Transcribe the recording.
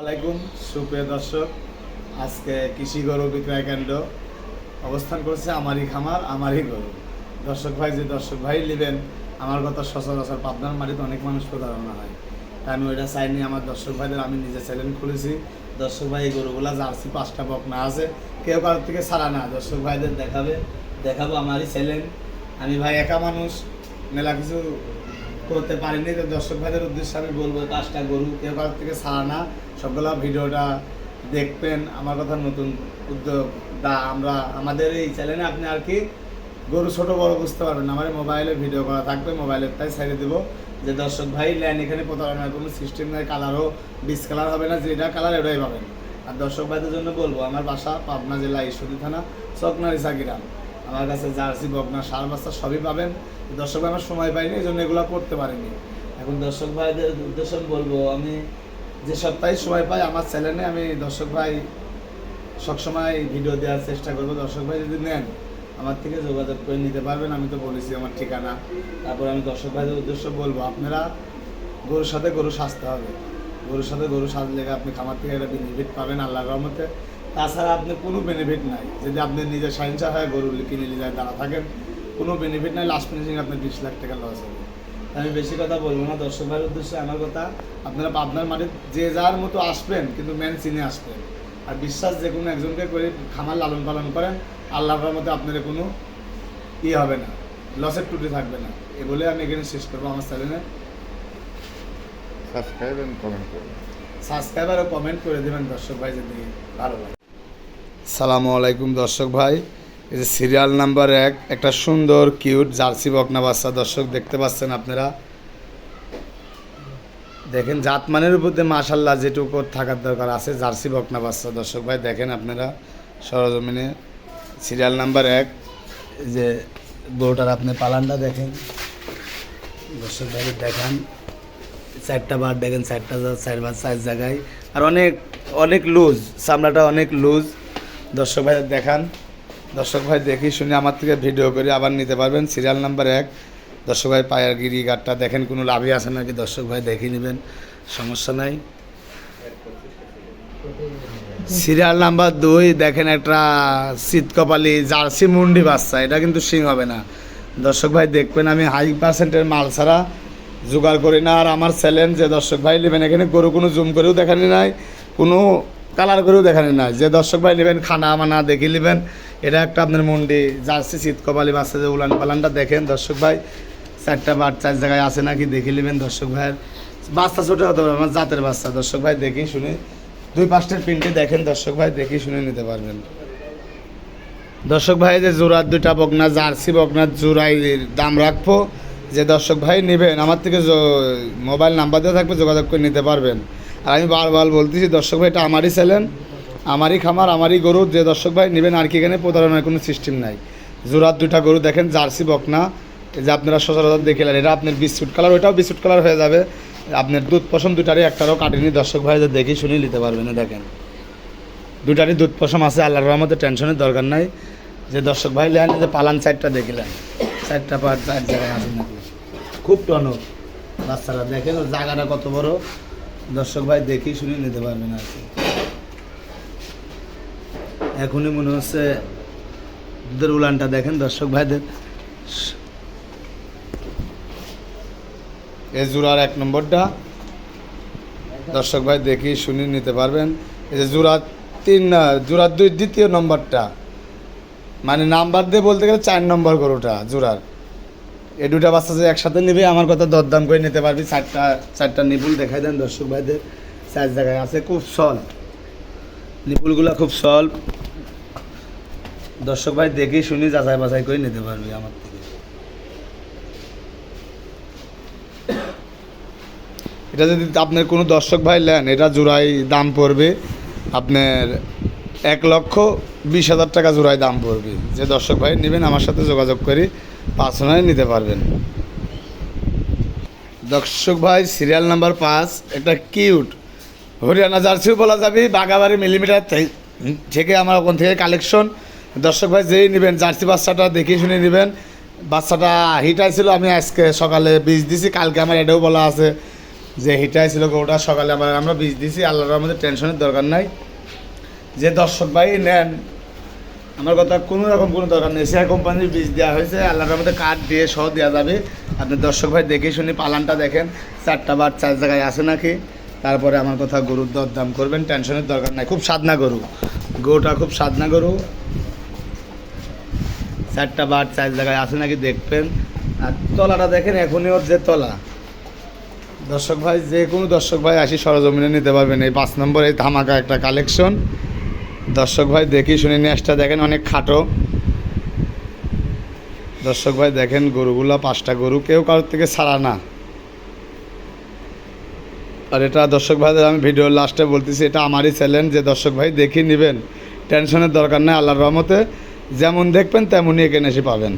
আলাইকুম সুপ্রিয় দর্শক, আজকে কৃষি গরু বিক্রয় কেন্দ্র অবস্থান করছে আমারই খামার আমারই গরু। দর্শক ভাই নেবেন, আমার কথা সচরাচর পাবনার মাটিতে অনেক মানুষ প্রতারণা হয়, তাই আমি ওইটা চাইনি। আমার দর্শক ভাইদের আমি নিজে চ্যানেল খুলেছি। দর্শক ভাই এই গরুগুলা জার্সি 5টা বকনা আছে, কেউ কারোর থেকে ছাড়া না। দর্শক ভাইদের দেখাবো আমারই চ্যানেল। আমি ভাই একা মানুষ, মেলা কিছু করতে পারিনি, তো দর্শক ভাইদের উদ্দেশ্যে আমি বলবো 5টা গরু কেউ কারোর থেকে ছাড়া না। সবগুলা ভিডিওটা দেখবেন। আমার কথা নতুন উদ্যোগ আমাদের এই চ্যানেলে আপনি আর কি গরু ছোট বড় বুঝতে পারবেন। আমার মোবাইলে ভিডিও করা থাকবে, মোবাইলের তাই ছেড়ে দেবো যে দর্শক ভাই ল্যান্ড এখানে প্রতারণার কোনো সিস্টেম নাই। কালারও ডিসকালার হবে না, যেটা কালার এটাই পাবেন। আর দর্শক ভাইদের জন্য বলবো, আমার বাসা পাবনা জেলা ঈশ্বরদী থানা চকনারিসা গ্রাম। আমার কাছে জার্সি বকনা সার বাচ্চা সবই পাবেন। দর্শক ভাই আমার সময় পাইনি, এই জন্য এগুলো করতে পারিনি। এখন দর্শক ভাইদের উদ্দেশ্য বলবো, আমি যে সপ্তাহে সময় পাই আমার চ্যানেলে আমি দর্শক ভাই সবসময় ভিডিও দেওয়ার চেষ্টা করবো। দর্শক ভাই যদি নেন আমার থেকে যোগাযোগ করে নিতে পারবেন। আমি তো বলেছি আমার ঠিকানা। তারপর আমি দর্শক ভাইদের উদ্দেশ্য বলবো, আপনারা গরুর সাথে গরু সাজতে হবে। গরুর সাথে গরু সাজলে আপনি খামার থেকে একটা বেনিফিট পাবেন আল্লাহর রহমতে। তাছাড়া আপনি কোনো বেনিফিট নাই। যদি আপনি নিজের সাইন্সা হয় গরু কিনে নিয়ে যায় দাঁড়া থাকেন, কোনো বেনিফিট নাই। লাস্ট ফিনিশিং আপনার 20 লাখ টাকা লস হবে। আমি বেশি কথা বলবো না। দর্শক ভাইয়ের উদ্দেশ্যে আমার কথা, আপনারা আপনার মাঠে যে যার মতো আসবেন, কিন্তু মেন চিনে আসবেন। আর বিশ্বাস যে কোনো একজনকে করে খামার লালন পালন করেন, আল্লাহর রহমতে আপনার কোনো হবে না, লসের ত্রুটি থাকবে না। এ বলে আমি এখানে শেষ করবো। আমার চ্যানেলে সাবস্ক্রাইব আর কমেন্ট করে দেবেন দর্শক ভাই, যদি ভালো লাগে। সালামু আলাইকুম দর্শক ভাই, এই যে সিরিয়াল নাম্বার 1 একটা সুন্দর কিউট জার্সি বকনা বাচ্চা দর্শক দেখতে পাচ্ছেন আপনারা। দেখেন জাতমানের উপর দিয়ে মাশাল্লাহ যেটুকু থাকার দরকার আছে জার্সি বকনা বাচ্চা। দর্শক ভাই দেখেন আপনারা সরজমিনে সিরিয়াল নাম্বার 1 যে গরুটার আপনি পালানটা দেখেন। দর্শক ভাই দেখান 4টা বার দেখেন, 4 জায়গায়। আর অনেক অনেক লুজ, চামড়াটা অনেক লুজ। দর্শক ভাই দেখান। দর্শক ভাই দেখি শুনে আমার থেকে ভিডিও করে আবার নিতে পারবেন। সিরিয়াল নাম্বার 1 দর্শক ভাই পায়ের গিরিঘাটটা দেখেন, কোনো লাভই আছে নাকি দর্শক ভাই দেখে নেবেন, সমস্যা নাই। সিরিয়াল নাম্বার 2 দেখেন একটা শীতকপালি জার্সি মুন্ডি বাচ্চা, এটা কিন্তু সিং হবে না। দর্শক ভাই দেখবেন, আমি হাই পার্সেন্টের মাল ছাড়া জোগাড় করি না। আর আমার চ্যালেঞ্জ যে দর্শক ভাই নেবেন, এখানে গরু কোনো জুম করেও দেখানি নাই, কোনো কালার করেও দেখানি নাই। যে দর্শক ভাই নেবেন খানা মানা দেখে নেবেন। এটা একটা আপনার মন্ডি জার্সি শীতকপালি বাচ্চা, যে উলান পালানটা দেখেন দর্শক ভাই। 4টা বার 4 জায়গায় আছে নাকি দেখে নেবেন দর্শক ভাইয়ের। বাচ্চা ছোটো হতে পারে, আমার জাতের বাচ্চা। দর্শক ভাই দেখি শুনে 2-5টার প্রিন্টে দেখেন দর্শক ভাই, দেখি শুনে নিতে পারবেন। দর্শক ভাই যে জোড়ার 2টা বকনা জার্সি বকনার জোড়াই দাম রাখবো। যে দর্শক ভাই নেবেন আমার থেকে মোবাইল নাম্বার দেওয়া থাকবে, যোগাযোগ করে নিতে পারবেন। আর আমি বারবার বলতেছি দর্শক ভাই, এটা আমারই চ্যানেল, আমারই খামার, আমারই গরু। যে দর্শক ভাই নেবেন আর কি এখানে প্রতারণার কোনো সিস্টেম নাই। জোড়ার 2টা গরু দেখেন জার্সি বকনা, যে আপনারা সচরাচর দেখলেন। এটা আপনার বিস্কুট কালার, ওইটাও বিস্কুট কালার হয়ে যাবে। আপনার দুধ পশম 2টারই একটারও কাটেনি। দর্শক ভাই দেখি শুনে নিতে পারবেন। দেখেন 2টারই দুধ পশম আছে, আল্লাহর রহমতে টেনশনের দরকার নাই। যে দর্শক ভাই লেন যে পালান 4টা দেখিলেন, 4টা পার 4 জায়গায় আছে নাকি, খুব টনক বাচ্চারা। দেখেন ওর জায়গাটা কত বড়। দর্শক ভাই দেখি শুনে নিতে পারবেন আর কি। এখনই মনে হচ্ছে দুধের উলানটা দেখেন দর্শক ভাইদের। এই জোড়ার 1 নম্বরটা দর্শক ভাই দেখি শুনে নিতে পারবেন। এই যে জোড়ার 2 দ্বিতীয় নম্বরটা, মানে নাম্বার দিয়ে বলতে গেলে 4 নম্বর গরুটা জোড়ার। এই 2টা বাচ্চা যে একসাথে নেবে আমার কথা দরদাম করে নিতে পারবি। 4টা নিপুল দেখাই দেন দর্শক ভাইদের, 4 জায়গায় আছে, খুব সল্ভ নিপুলগুলো, খুব সল্ভ। দর্শক ভাই দেখি শুনি যাচাই বাছাই করে নিতে পারবি আমার থেকে। এটা যদি আপনার কোনো দর্শক ভাই নেন, এটা জোড়াই দাম পড়বে আপনার 1,20,000 টাকা জোড়ায় দাম পড়বে। যে দর্শক ভাই নেবেন আমার সাথে যোগাযোগ করে পার্সোনালি নিতে পারবেন। দর্শক ভাই সিরিয়াল নাম্বার 5 একটা কিউট হরিয়ানা জার্সিও বলা যাবে, বাগাবাড়ি মিলিমিটার থেকে আমার ওখান থেকে কালেকশন। দর্শক ভাই যেই নেবেন জার্সি বাচ্চাটা দেখে শুনে নেবেন। বাচ্চাটা হিট আইছিল, আমি আজকে সকালে বীজ দিছি, কালকে আমার এটাও বলা আছে যে হিটাই ছিল গরুটা সকালে আবার আমরা বীজ দিছি, আল্লাহর রহমতে টেনশনের দরকার নাই। যে দর্শক ভাই নেন, আমার কথা কোনো রকম কোনো দরকার নেই, শেয়ার কোম্পানির বীজ দেওয়া হয়েছে, আল্লাহর রহমতে কার্ড দিয়ে সহ দেওয়া যাবে। আপনি দর্শক ভাই দেখে শুনি পালানটা দেখেন, 4টা বার 4 জায়গায় আছে নাকি, তারপরে আমার কথা গরুর দরদাম করবেন, টেনশনের দরকার নাই। খুব সাদনা গরু, গরুটা খুব সাদনা গরু, 4টা বার 4 জায়গায় আছে নাকি দেখবেন। আর তলাটা দেখেন, এখনই ওর যে তলা, দর্শক ভাই যে কোনো দর্শক ভাই আসি সরজমিনে নিতে পারবেন। এই 5 নম্বর এই ধামাকা একটা কালেকশন, দর্শক ভাই দেখি শুনে নেক্সটটা দেখেন, অনেক খাটো। দর্শক ভাই দেখেন গরুগুলা, 5টা গরু, কেউ কারোর থেকে ছাড়া না। আর এটা দর্শক ভাইদের আমি ভিডিওর লাস্টে বলতেছি, এটা আমারই চ্যালেঞ্জ, যে দর্শক ভাই দেখি নেবেন, টেনশনের দরকার নেই। আল্লাহর রহমতে যেমন দেখবেন তেমনই এখানে এসে পাবেন।